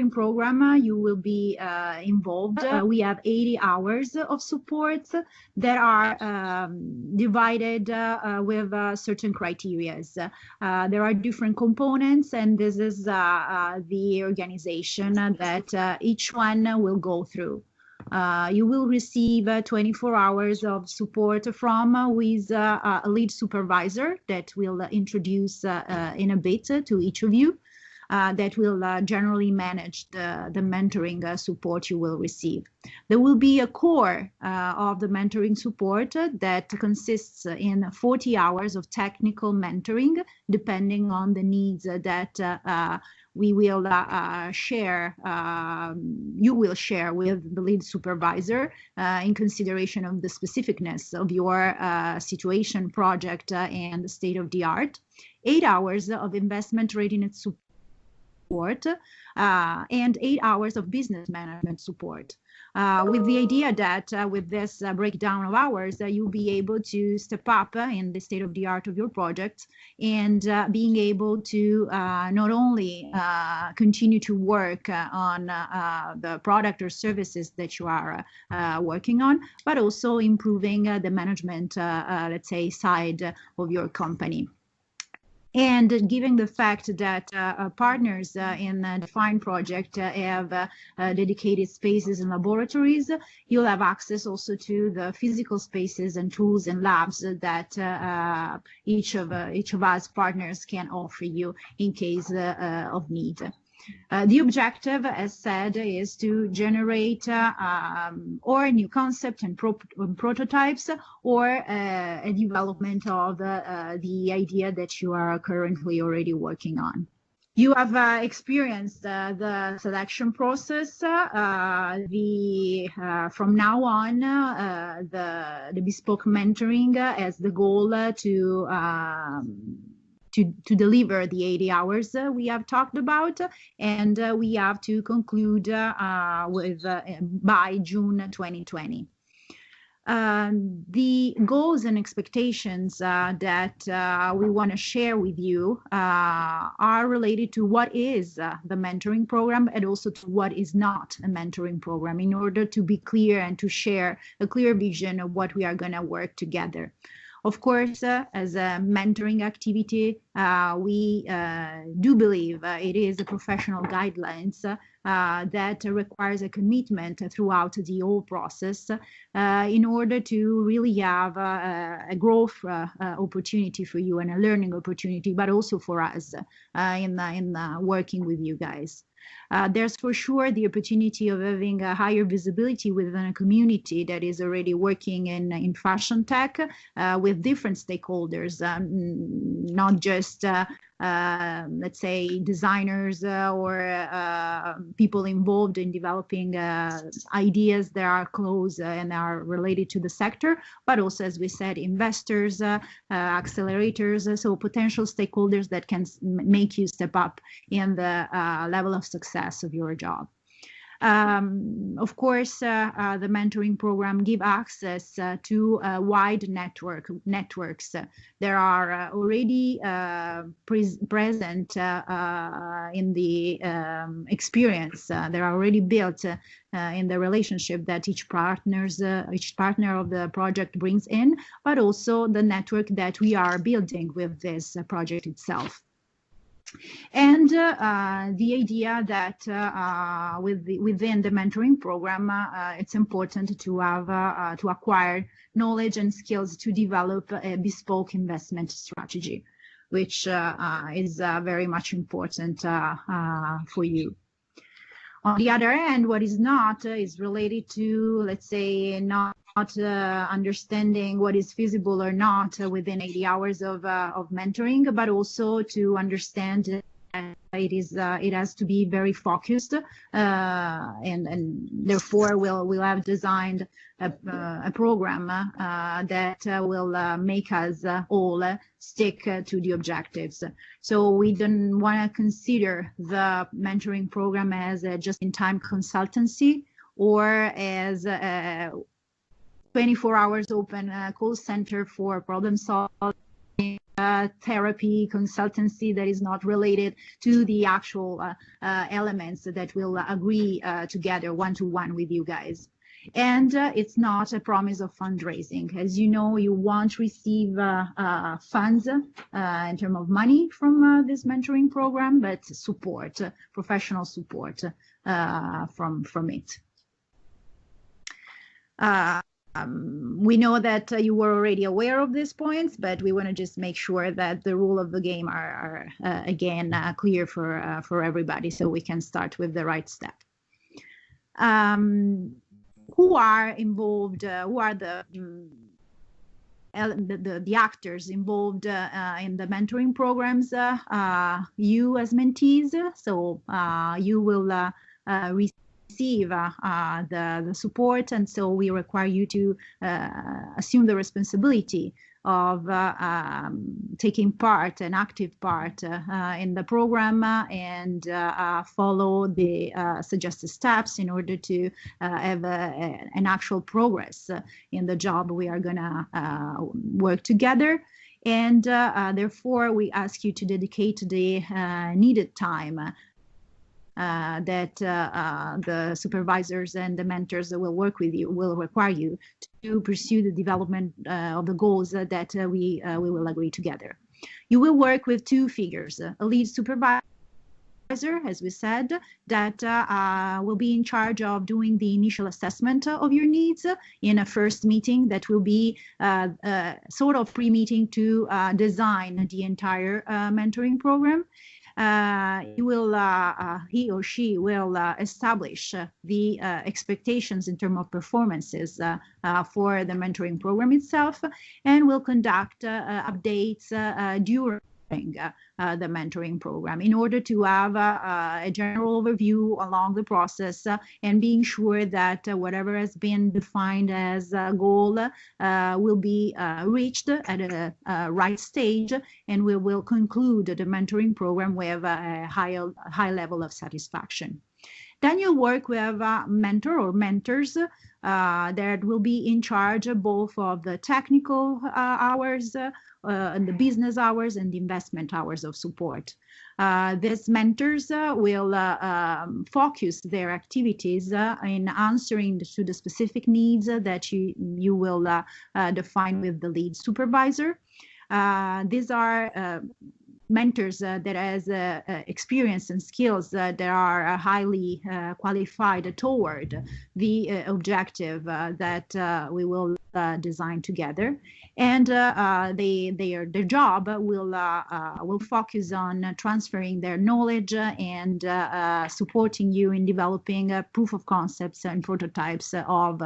mentoring program, you will be involved. We have 80 hours of support that are divided with certain criteria. There are different components, and this is the organization that each one will go through. You will receive 24 hours of support from with a lead supervisor that will introduce in a bit to each of you, that will generally manage the mentoring support you will receive. There will be a core of the mentoring support that consists in 40 hours of technical mentoring, depending on the needs that we will share, you will share with the lead supervisor in consideration of the specificness of your situation, project, and the state of the art. 8 hours of investment readiness support, and 8 hours of business management support. With the idea that with this breakdown of hours, you'll be able to step up in the state of the art of your project, and being able to not only continue to work on the product or services that you are working on, but also improving the management, let's say, side of your company. And given the fact that partners in the DeFINE project have dedicated spaces and laboratories, you'll have access also to the physical spaces and tools and labs that each of us partners can offer you in case of need. The objective, as said, is to generate or a new concept and prototypes, or a development of the idea that you are currently already working on. You have experienced the selection process. From now on, the bespoke mentoring has the goal to deliver the 80 hours we have talked about, and we have to conclude by June 2020. The goals and expectations that we want to share with you are related to what is the mentoring program, and also to what is not a mentoring program, in order to be clear and to share a clear vision of what we are going to work together. Of course, as a mentoring activity, we do believe it is a professional guidelines that requires a commitment throughout the whole process in order to really have a growth opportunity for you and a learning opportunity, but also for us in working with you guys. There's for sure the opportunity of having a higher visibility within a community that is already working in fashion tech with different stakeholders, not just let's say designers or people involved in developing ideas that are close and are related to the sector, but also, as we said, investors, accelerators, so potential stakeholders that can make you step up in the level of success of your job. Of course, the mentoring program gives access to a wide networks. There are already present in the experience. They are already built in the relationship that each partner of the project brings in, but also the network that we are building with this project itself. And the idea that within the mentoring program, it's important to have to acquire knowledge and skills to develop a bespoke investment strategy, which is very much important for you. On the other hand, what is not is related to, let's say, not understanding what is feasible or not within 80 hours of mentoring, but also to understand it has to be very focused, and therefore we'll have designed a program that will make us all stick to the objectives. So we don't want to consider the mentoring program as a just-in-time consultancy, or as 24 hours open call center for problem solving therapy, consultancy that is not related to the actual elements that we'll agree together one-to-one with you guys. And it's not a promise of fundraising. As you know, you won't receive funds in terms of money from this mentoring program, but support, professional support from it. We know that you were already aware of these points, but we want to just make sure that the rule of the game are again clear for everybody, so we can start with the right step. Who are involved? Who are the actors involved in the mentoring programs? You as mentees, so you will receive the support, and so we require you to assume the responsibility of taking part, an active part in the program, and follow the suggested steps in order to have an actual progress in the job we are gonna work together. And therefore we ask you to dedicate the needed time that the supervisors and the mentors that will work with you will require you to pursue the development of the goals that we will agree together. You will work with two figures, a lead supervisor, as we said, that will be in charge of doing the initial assessment of your needs in a first meeting that will be sort of pre-meeting to design the entire mentoring program. He or she will establish the expectations in terms of performances for the mentoring program itself, and will conduct updates during the mentoring program in order to have a general overview along the process and being sure that whatever has been defined as a goal will be reached at a right stage, and we will conclude the mentoring program with a high level of satisfaction. Then you'll work with a mentor or mentors that will be in charge both of the technical hours, and the business hours, and the investment hours of support. These mentors will focus their activities in answering to the specific needs that you will define with the lead supervisor. These are mentors that has experience and skills that are highly qualified toward the objective that we will design together, and their job will focus on transferring their knowledge and supporting you in developing proof of concepts and prototypes of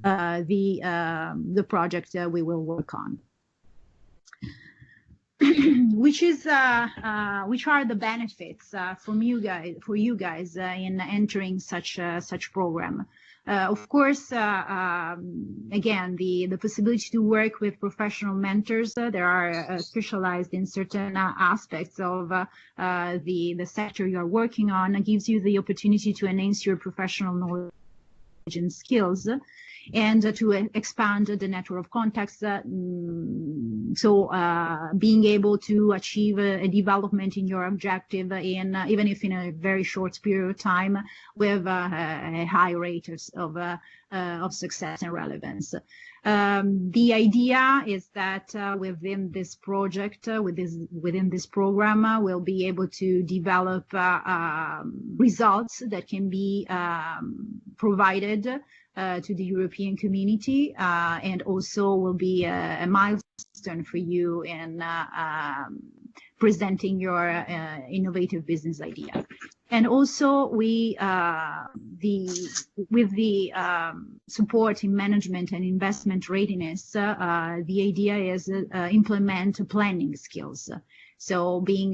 the project we will work on. Which are the benefits for you guys in entering such program? Of course, again, the possibility to work with professional mentors that are specialized in certain aspects of the sector you are working on gives you the opportunity to enhance your professional knowledge and skills, and to expand the network of contacts. So being able to achieve a development in your objective even if in a very short period of time with a high rate of success and relevance. The idea is that within this project, within this program, we'll be able to develop results that can be provided to the European community, and also will be a milestone for you in presenting your innovative business idea. And also with the support in management and investment readiness, the idea is implement planning skills. So being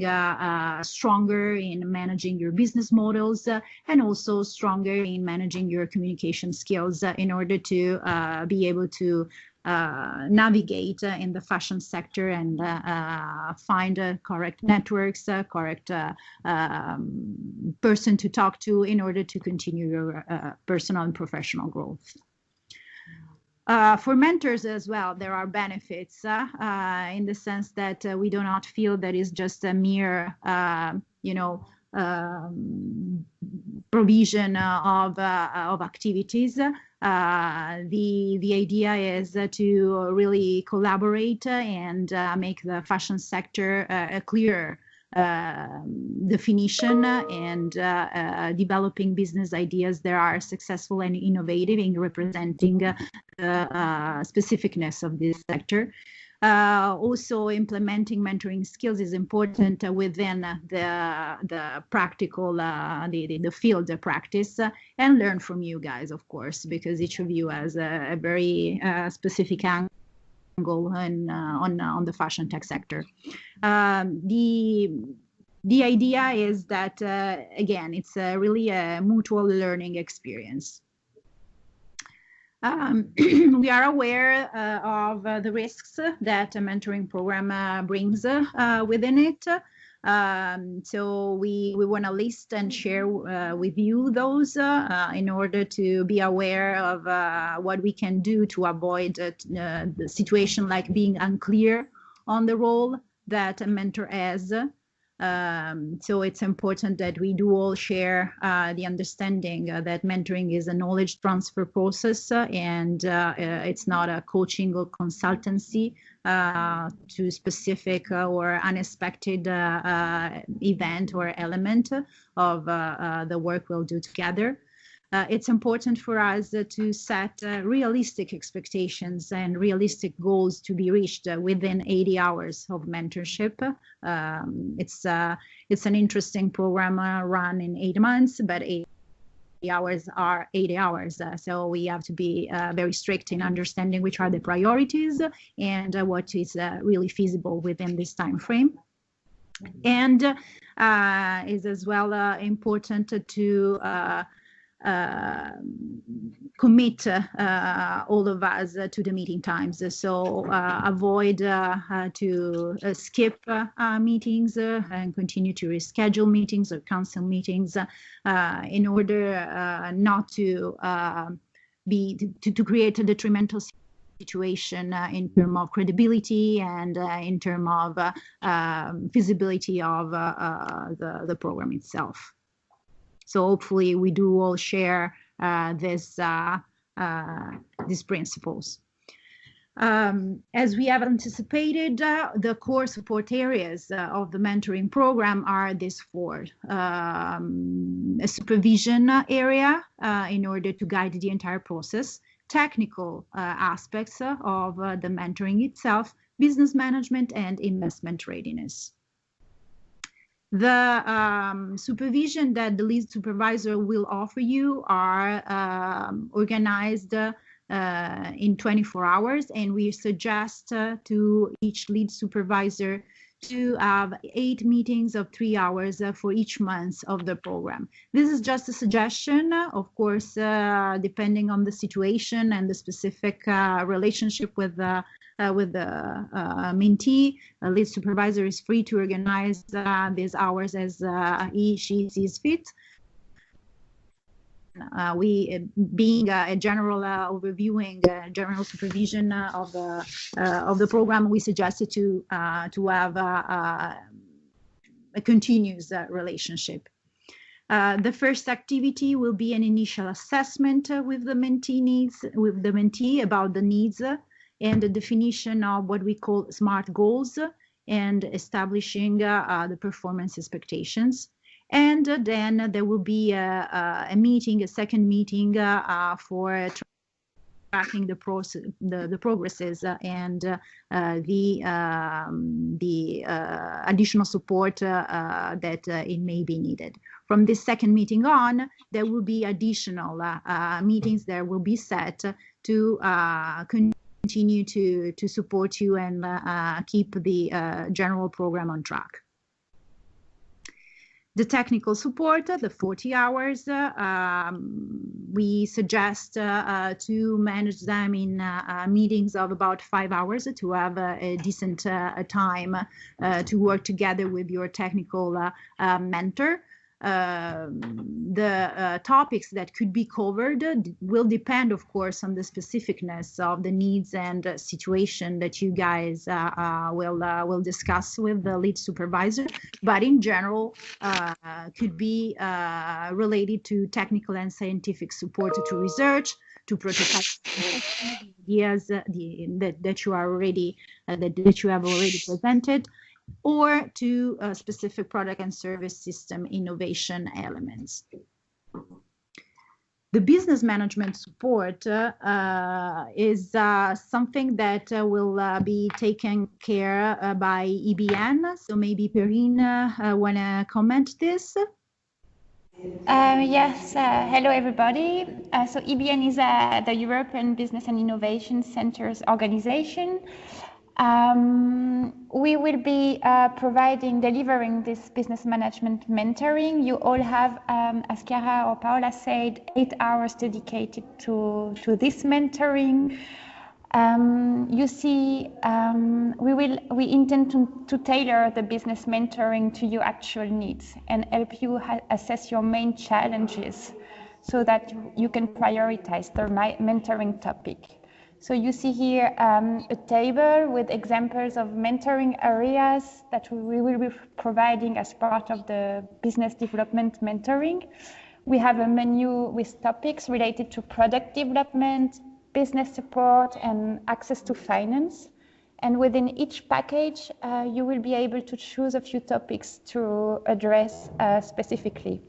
stronger in managing your business models, and also stronger in managing your communication skills in order to be able to navigate in the fashion sector and find correct networks, correct person to talk to in order to continue your personal and professional growth. For mentors as well, there are benefits in the sense that we do not feel that it's just a mere, provision of activities. The idea is to really collaborate and make the fashion sector a clearer definition and developing business ideas that are successful and innovative in representing the specificness of this sector. Also, implementing mentoring skills is important within the practical, the field of practice, and learn from you guys, of course, because each of you has a very specific angle on the fashion tech sector. The idea is that, again, it's really a mutual learning experience. We are aware of the risks that a mentoring program brings within it. So we want to list and share with you those in order to be aware of what we can do to avoid the situation like being unclear on the role that a mentor has. So it's important that we do all share the understanding that mentoring is a knowledge transfer process and it's not a coaching or consultancy to specific or unexpected event or element of the work we'll do together. It's important for us to set realistic expectations and realistic goals to be reached within 80 hours of mentorship. It's an interesting program run in 8 months, but 80 hours are 80 hours. So we have to be very strict in understanding which are the priorities and what is really feasible within this time frame. And is as well important to commit all of us to the meeting times. So avoid to skip meetings and continue to reschedule meetings or cancel meetings in order not to create a detrimental situation in terms of credibility and in terms of feasibility of the program itself. So hopefully we do all share these principles. As we have anticipated, the core support areas of the mentoring program are these four. A supervision area in order to guide the entire process, technical aspects of the mentoring itself, business management, and investment readiness. The supervision that the lead supervisor will offer you are organized in 24 hours, and we suggest to each lead supervisor to have 8 meetings of 3 hours for each month of the program. This is just a suggestion, of course, depending on the situation and the specific relationship with the mentee. A lead supervisor is free to organize these hours as she sees fit. We, being a general overviewing, general supervision of the program, we suggested to have a continuous relationship. The first activity will be an initial assessment with the mentee about the needs and the definition of what we call SMART goals and establishing the performance expectations. And then there will be a second meeting for tracking the progresses and the additional support that it may be needed. From this second meeting on, there will be additional meetings that will be set to continue to support you and keep the general program on track. The technical support, the 40 hours, we suggest to manage them in meetings of about 5 hours to have a decent time to work together with your technical mentor. the topics that could be covered will depend, of course, on the specificness of the needs and situation that you guys will discuss with the lead supervisor. But in general, could be related to technical and scientific support to research, to prototype ideas that you are already that you have already presented, or to specific product and service system innovation elements. The business management support is something that will be taken care by EBN. So maybe Perrine want to comment this? Yes, hello everybody. So EBN is the European Business and Innovation Centers organization. We will be delivering this business management mentoring. You all have, as Chiara or Paola said, 8 hours dedicated to this mentoring. You see, we intend to tailor the business mentoring to your actual needs and help you assess your main challenges so that you can prioritize the mentoring topic. So you see here a table with examples of mentoring areas that we will be providing as part of the business development mentoring. We have a menu with topics related to product development, business support, and access to finance. And within each package, you will be able to choose a few topics to address specifically.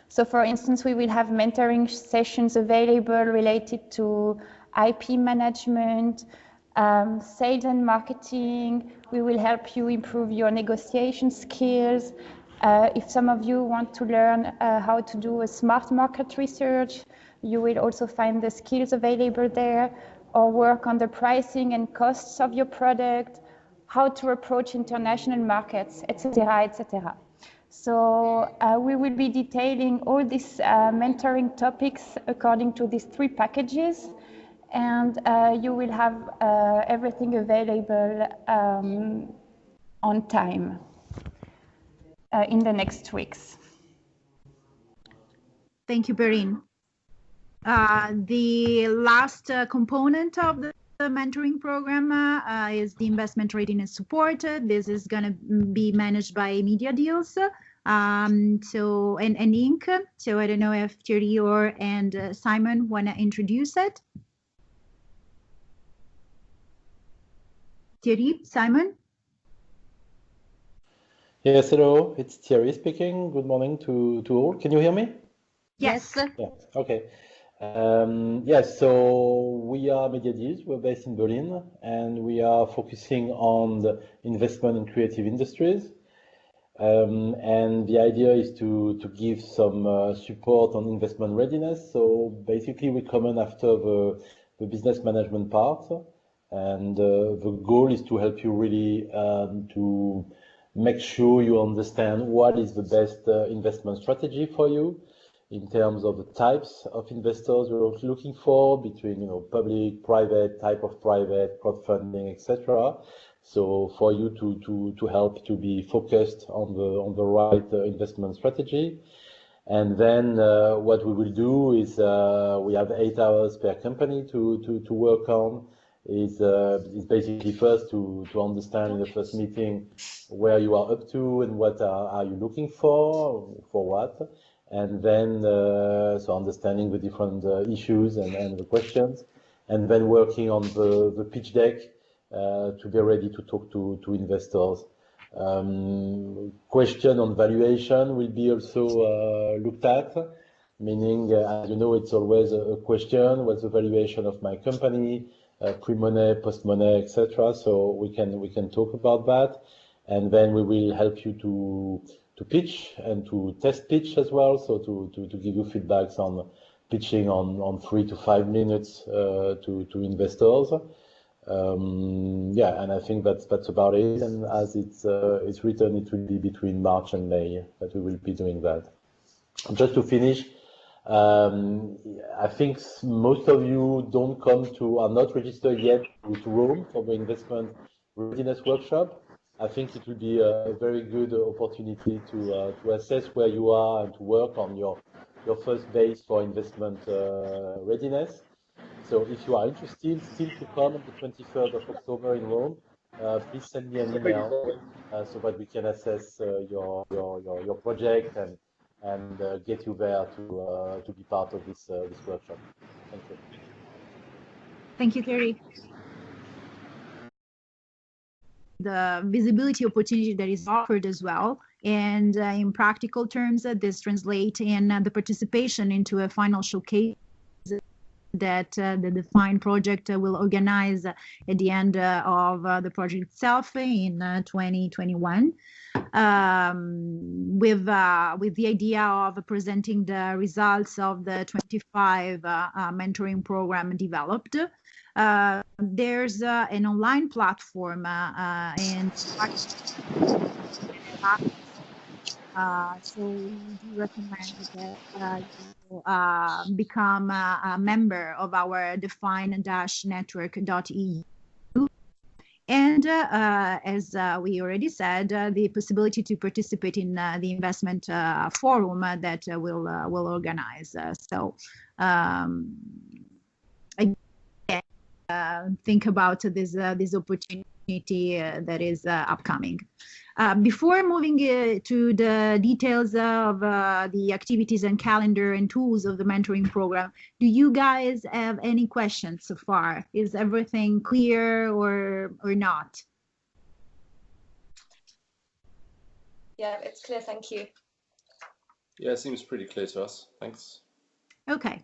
So for instance, we will have mentoring sessions available related to IP management, sales and marketing. We will help you improve your negotiation skills. If some of you want to learn how to do a smart market research, you will also find the skills available there, or work on the pricing and costs of your product, how to approach international markets, etc., etc. So we will be detailing all these mentoring topics according to these 3 packages, and you will have everything available on time in the next weeks. Thank you, Perrine. The last component of the mentoring program is the investment readiness support. This is going to be managed by Media Deals and Inc. So I don't know if Thierry and Simon want to introduce it. Thierry, Simon? Yes, hello, it's Thierry speaking. Good morning to all. Can you hear me? Yes. Yeah, okay. Yes, so we are Media Deals. We're based in Berlin, and we are focusing on the investment in creative industries. And the idea is to give some support on investment readiness. So basically, we come in after the business management part, and the goal is to help you really to make sure you understand what is the best investment strategy for you in terms of the types of investors you're looking for, between public, private, type of private, crowdfunding, etc. So for you to help to be focused on the right investment strategy. And then what we will do is we have 8 hours per company to work on. Is basically first to understand in the first meeting where you are up to and what are you looking for what, and then so understanding the different issues and the questions, and then working on the pitch deck to be ready to talk to investors. Question on valuation will be also looked at, meaning as you know, it's always a question: what's the valuation of my company? Pre-money, post-money, etc. So we can talk about that, and then we will help you to pitch and to test pitch as well. So to give you feedbacks on pitching on 3 to 5 minutes to investors. Yeah, and I think that's about it. And as it's written, it will be between March and May that we will be doing that. Just to finish. I think most of you are not registered yet to Rome for the investment readiness workshop. I think it will be a very good opportunity to assess where you are and to work on your first base for investment readiness. So if you are interested still to come on the 23rd of October in Rome, please send me an email so that we can assess your project and get you there to be part of this workshop. Thank you. Thank you, Thierry. The visibility opportunity that is offered as well. And in practical terms, this translates in the participation into a final showcase that the DeFINE project will organize at the end of the project itself in 2021. With the idea of presenting the results of the 25 mentoring program developed. There's an online platform and so we do recommend that you become a member of our DeFINE-network.eu. And as we already said, the possibility to participate in the investment forum that we'll organize. So again, think about this opportunity that is upcoming. Before moving to the details of the activities and calendar and tools of the mentoring program, do you guys have any questions so far? Is everything clear or not? Yeah, it's clear, thank you. Yeah, it seems pretty clear to us. Thanks. Okay.